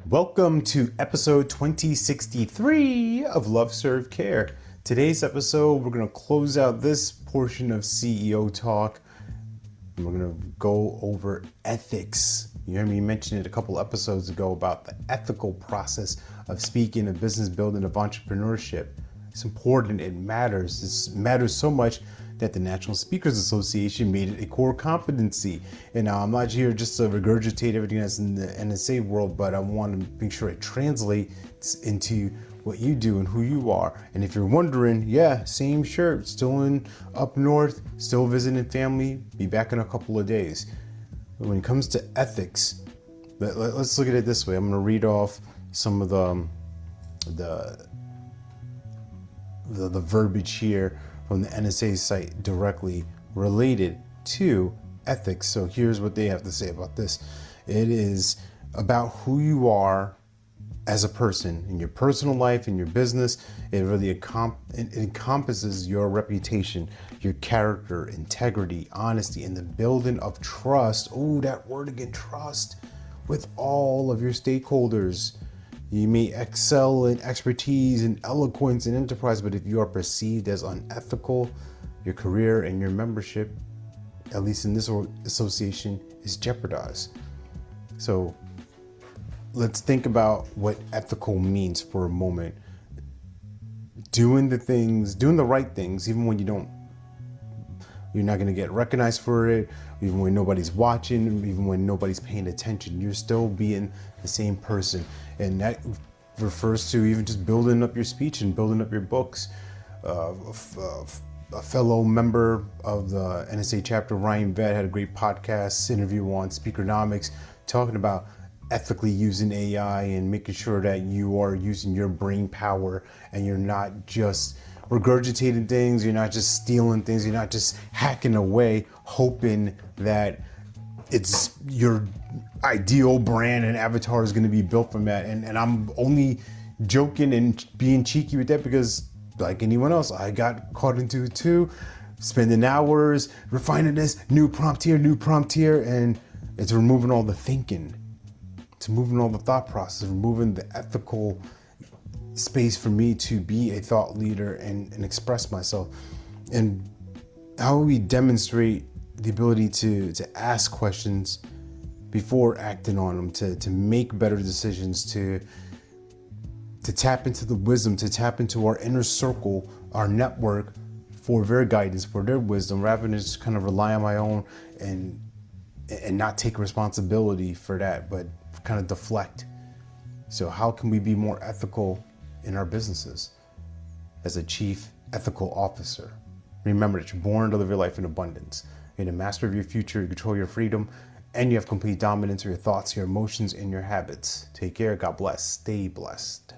Welcome to episode 2063 of Love Serve Care. Today's episode, we're going to close out this portion of CEO talk. And we're going to go over ethics. You heard me mention it a couple episodes ago about the ethical process of speaking, of business building, of entrepreneurship. It's important. It matters. It matters so much that the National Speakers Association made it a core competency. And now I'm not here just to regurgitate everything that's in the NSA world, but I want to make sure it translates into what you do and who you are. And if you're wondering, yeah, same shirt, still in up north, still visiting family, be back in a couple of days. But when it comes to ethics, let's look at it this way. I'm going to read off some of the verbiage here from the NSA site directly related to ethics. So here's what they have to say about this. It is about who you are as a person in your personal life, in your business. It really encompasses your reputation, your character, integrity, honesty, and the building of trust. Oh, that word again, trust, with all of your stakeholders. You may excel in expertise and eloquence and enterprise, but if you are perceived as unethical, your career and your membership, at least in this association, is jeopardized. So let's think about what ethical means for a moment. Doing the right things, even when you're not going to get recognized for it, even when nobody's watching, even when nobody's paying attention, you're still being the same person. And that refers to even just building up your speech and building up your books. A fellow member of the NSA chapter, Ryan Vett, had a great podcast interview on Speakernomics talking about ethically using AI and making sure that you are using your brain power and you're not just regurgitating things, you're not just stealing things, you're not just hacking away hoping that it's your ideal brand and avatar is going to be built from that. And I'm only joking and being cheeky with that because, like anyone else, I got caught into it too, spending hours refining this new prompt here, and it's removing all the thinking. It's removing all the thought process, removing the ethical space for me to be a thought leader and express myself. And how we demonstrate the ability to ask questions before acting on them, to make better decisions, to tap into the wisdom, to tap into our inner circle, our network for their guidance, for their wisdom, rather than just kind of rely on my own and not take responsibility for that, but kind of deflect. So how can we be more ethical in our businesses as a chief ethical officer? Remember that you're born to live your life in abundance. You're the master of your future, you control your freedom, and you have complete dominance of your thoughts, your emotions, and your habits. Take care, God bless, stay blessed.